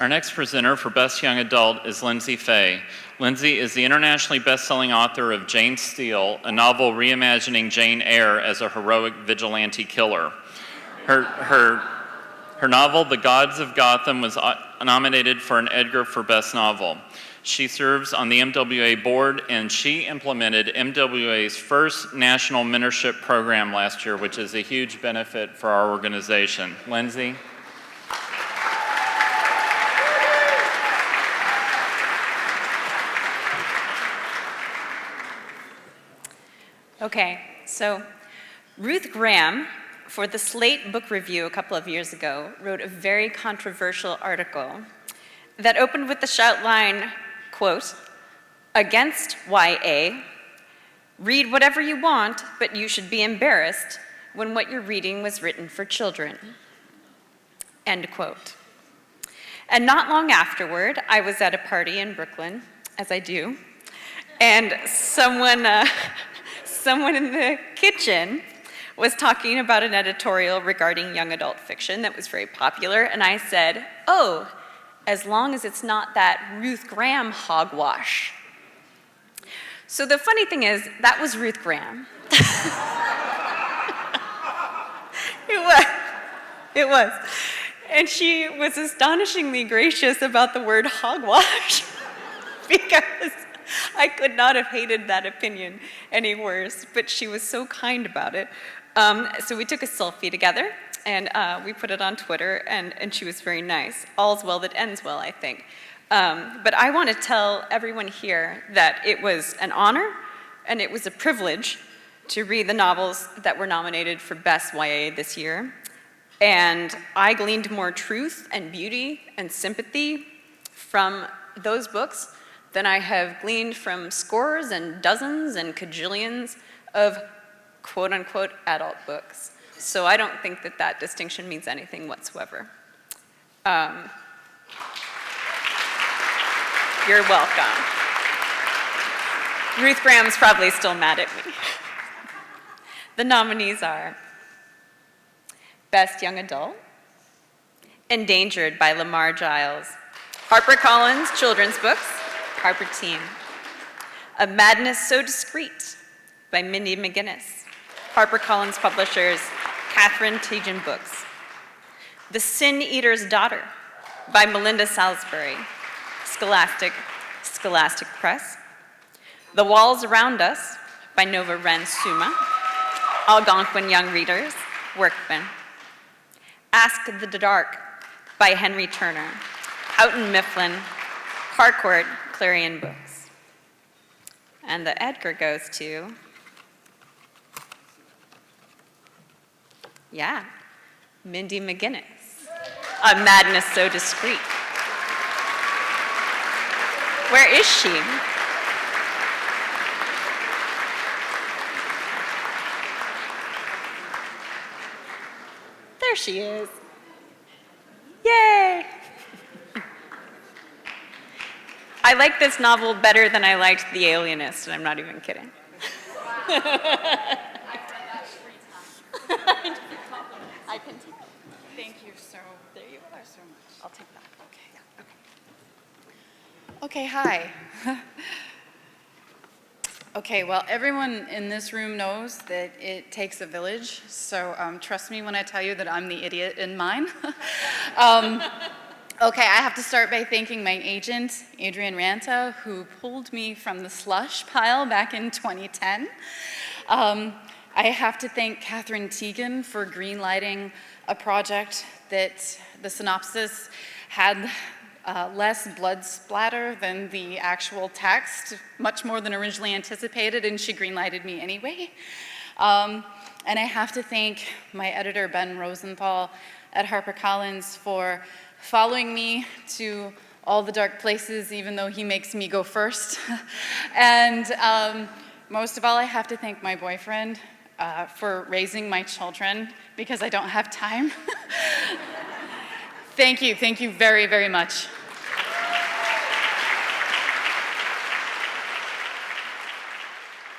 Our next presenter for Best Young Adult is Lindsay Fay. Lindsay is the internationally best-selling author of Jane Steele, a novel reimagining Jane Eyre as a heroic vigilante killer. Her novel, The Gods of Gotham, was nominated for an Edgar for Best Novel. She serves on the MWA board, and she implemented MWA's first national mentorship program last year, which is a huge benefit for our organization. Lindsay? Okay, so Ruth Graham, for the Slate Book Review a couple of years ago, wrote a very controversial article that opened with the shout line, quote, "Against YA, read whatever you want, but you should be embarrassed when what you're reading was written for children," end quote. And not long afterward, I was at a party in Brooklyn, as I do, and someone in the kitchen was talking about an editorial regarding young adult fiction that was very popular, and I said, "Oh, as long as it's not that Ruth Graham hogwash." So the funny thing is, that was Ruth Graham. It was. And she was astonishingly gracious about the word hogwash because I could not have hated that opinion any worse, but she was so kind about it. So we took a selfie together, and we put it on Twitter, and she was very nice. All's well that ends well, I think. But I want to tell everyone here that it was an honor, and it was a privilege to read the novels that were nominated for Best YA this year. And I gleaned more truth and beauty and sympathy from those books than I have gleaned from scores and dozens and cajillions of quote-unquote adult books. So I don't think that that distinction means anything whatsoever. You're welcome. Ruth Graham's probably still mad at me. The nominees are Best Young Adult, Endangered by Lamar Giles, HarperCollins Children's Books, Harper Teen. A Madness So Discreet by Mindy McGinnis, HarperCollins Publishers, Catherine Tegen Books. The Sin Eater's Daughter by Melinda Salisbury, Scholastic Press. The Walls Around Us by Nova Ren Suma, Algonquin Young Readers, Workman. Ask the Dark by Henry Turner, Houghton Mifflin, Harcourt, Clarion Books. And the Edgar goes to, Mindy McGinnis, A Madness So Discreet. Where is she? There she is. Yay! I like this novel better than I liked The Alienist, and I'm not even kidding. I can take it. Thank you so, there you are so much. I'll take that. Okay, hi. Okay, well, everyone in this room knows that it takes a village, so trust me when I tell you that I'm the idiot in mine. Okay, I have to start by thanking my agent, Adrian Ranta, who pulled me from the slush pile back in 2010. I have to thank Catherine Tegen for greenlighting a project that the synopsis had less blood splatter than the actual text, much more than originally anticipated, and she greenlighted me anyway. And I have to thank my editor, Ben Rosenthal, at HarperCollins for following me to all the dark places, even though he makes me go first. And most of all, I have to thank my boyfriend for raising my children, because I don't have time. Thank you very, very much.